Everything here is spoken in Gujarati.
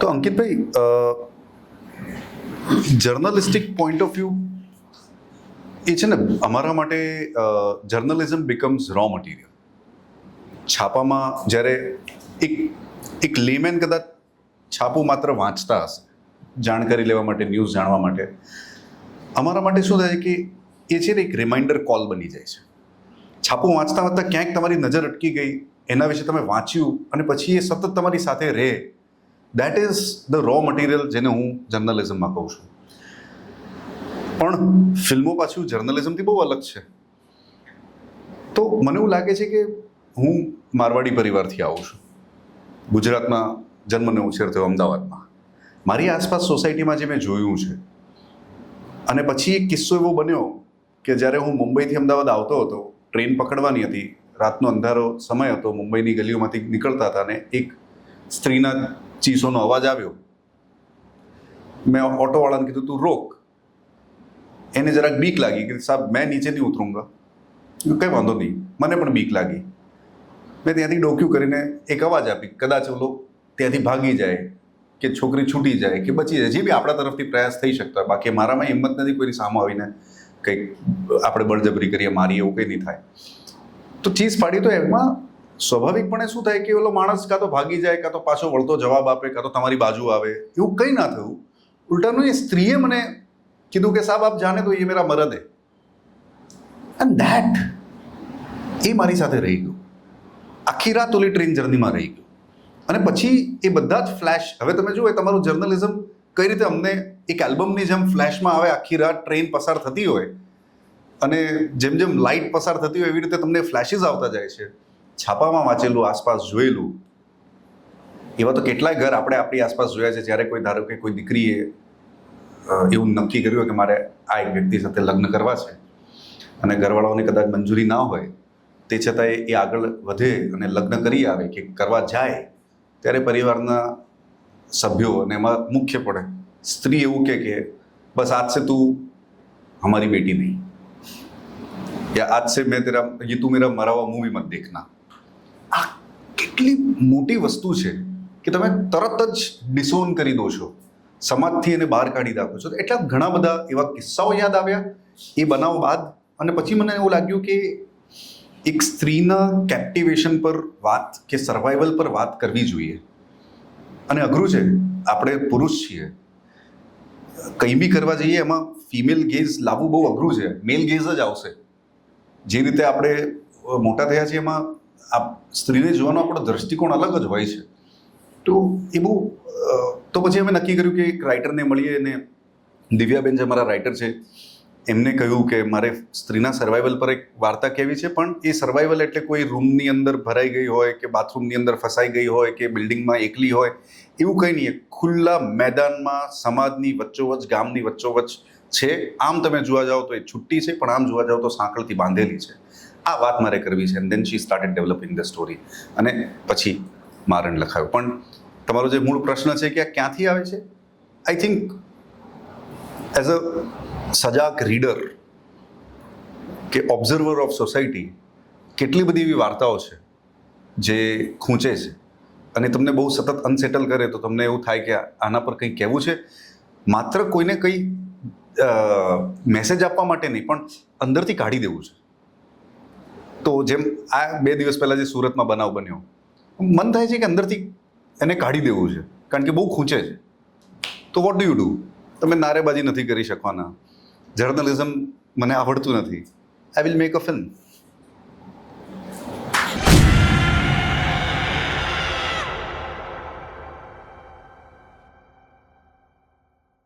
તો અંકિતભાઈ, જર્નલિસ્ટિક પોઈન્ટ ઓફ વ્યૂ એ છે ને, અમારા માટે જર્નલિઝમ બિકમ્સ રો મટીરિયલ. છાપામાં જ્યારે એક લેમેન કદાચ છાપું માત્ર વાંચતા હશે જાણકારી લેવા માટે, ન્યૂઝ જાણવા માટે, અમારા માટે શું થાય કે એ છે ને એક રિમાઇન્ડર કોલ બની જાય છે. છાપું વાંચતા વાંચતા ક્યાંક તમારી નજર અટકી ગઈ, એના વિશે તમે વાંચ્યું અને પછી એ સતત તમારી સાથે રહે. That is the raw material જેને હું જર્નલિઝમમાં કહું છું. પણ ફિલ્મો પાછું જર્નલિઝમથી બહુ અલગ છે. તો મને એવું લાગે છે કે હું મારવાડી પરિવારથી આવું છું. ગુજરાતમાં જન્મ ને ઉછેર થયો અમદાવાદમાં. મારી આસપાસ સોસાયટીમાં જે મેં જોયું છે, અને પછી એક કિસ્સો એવો બન્યો કે જ્યારે હું મુંબઈથી અમદાવાદ આવતો હતો, ટ્રેન પકડવાની હતી, રાતનો અંધારો સમય હતો, મુંબઈની ગલીઓમાંથી નીકળતા હતા, અને એક સ્ત્રીના ચીસોનો અવાજ આવ્યો. મેં ઓટોવાળાને કીધું, તું રોક. એને જરાક બીક લાગી કે સાહેબ મેં નીચે નહીં ઉતરૂંગા. કંઈ વાંધો નહીં, મને પણ બીક લાગી. મેં ત્યાંથી ડોક્યું કરીને એક અવાજ આપી, કદાચ ઓલો ત્યાંથી ભાગી જાય કે છોકરી છૂટી જાય કે બચી જાય, જે બી આપણા તરફથી પ્રયાસ થઈ શકતો હોય. બાકી મારામાં હિંમત નથી કોઈની સામે આવીને કંઈક આપણે બળજબરી કરીએ, મારીએ, એવું કંઈ નહીં થાય. તો ચીઝ પાડી. તો એમાં સ્વાભાવિકપણે શું થાય કે ઓલો માણસ કાં તો ભાગી જાય, કાં તો પાછો વળતો જવાબ આપે, કાં તો તમારી બાજુ આવે. એવું કંઈ ના થયું. ઉલટાનું એ સ્ત્રીએ મને કીધું કે સાહેબ આપ જાને તો એ મેરા મરદ હે. એન્ડ ધેટ એ મારી સાથે રહી ગયું. આખી રાત ઓલી ટ્રેન જર્નીમાં રહી ગયું. અને પછી એ બધા જ ફ્લેશ, હવે તમે જુઓ તમારું જર્નલિઝમ કઈ રીતે અમને એક એલ્બમની જેમ ફ્લેશમાં આવે. આખી રાત ટ્રેન પસાર થતી હોય અને જેમ જેમ લાઇટ પસાર થતી હોય એવી રીતે તમને ફ્લેશિસ આવતા જાય છે. છાપામાં વાંચેલું, આસપાસ જોયેલું, એવા તો કેટલાય ઘર આપણે આપણી આસપાસ જોયા છે. જ્યારે કોઈ, ધારો કે કોઈ દીકરીએ એવું નક્કી કર્યું કે મારે આ એક વ્યક્તિ સાથે લગ્ન કરવા છે, અને ઘરવાળાઓને કદાચ મંજૂરી ના હોય, તે છતાંય એ આગળ વધે અને લગ્ન કરી આવે કે કરવા જાય, ત્યારે પરિવારના સભ્યો, અને એમાં મુખ્ય પડે સ્ત્રી, એવું કે બસ આજ સે તું હમારી બેટી નહીં, યા આજ સે મેં તેરા યે તું મેરા મરા હુઆ મૂવી મત દેખના. આ કેટલી મોટી વસ્તુ છે કે તમે તરત જ ડિસોન કરી દો છો, સમાજથી એને બહાર કાઢી નાખો છો. એટલા ઘણા બધા એવા કિસ્સાઓ યાદ આવ્યા એ બનાવ બાદ. અને પછી મને એવું લાગ્યું કે એક સ્ત્રીના કેપ્ટિવેશન પર વાત કે સર્વાઈવલ પર વાત કરવી જોઈએ. અને અઘરું છે, આપણે પુરુષ છીએ, કંઈ બી કરવા જઈએ એમાં ફિમેલ ગેઝ લાવવું બહુ અઘરું છે. મેલ ગેઝ જ આવશે. જે રીતે આપણે મોટા થયા છીએ એમાં આ સ્ત્રીને જોવાનો આપણો દ્રષ્ટિકોણ અલગ જ હોય છે. તો એ બહુ, તો પછી અમે નક્કી કર્યું કે એક રાઇટરને મળીએ. અને દિવ્યાબેન જે અમારા રાઇટર છે, એમને કહ્યું કે મારે સ્ત્રીના સર્વાઈવલ પર એક વાર્તા કહેવી છે. પણ એ સર્વાઈવલ એટલે કોઈ રૂમની અંદર ભરાઈ ગઈ હોય કે બાથરૂમની અંદર ફસાઈ ગઈ હોય કે બિલ્ડિંગમાં એકલી હોય, એવું કંઈ નહીં. ખુલ્લા મેદાનમાં, સમાજની વચ્ચોવચ્ચ, ગામની વચ્ચોવચ્ચ છે. આમ તમે જોવા જાઓ તો એ છુટ્ટી છે, પણ આમ જોવા જાઓ તો સાંકળથી બાંધેલી છે. આ વાત મારે કરવી છે. And then she started developing the story. અને પછી મારણ લખાયું. પણ તમારો જે મૂળ પ્રશ્ન છે કે આ ક્યાંથી આવે છે, આઈ થિંક એઝ અ સજાગ રીડર કે ઓબ્ઝર્વર ઓફ સોસાયટી, કેટલી બધી એવી વાર્તાઓ છે જે ખૂંચે છે અને તમને બહુ સતત અનસેટલ કરે. તો તમને એવું થાય કે આના પર કંઈ કહેવું છે, માત્ર કોઈને કંઈ મેસેજ આપવા માટે નહીં, પણ અંદરથી કાઢી દેવું છે. તો જેમ આ 2 દિવસ પહેલાં જે સુરતમાં બનાવ બન્યો, મન થાય છે કે અંદરથી એને કાઢી દેવું છે, કારણ કે બહુ ખૂંચે છે. તો વોટ ડુ યુ ડુ? તમે નારેબાજી નથી કરી શકવાના. જર્નલિઝમ મને આવડતું નથી. I will make a film.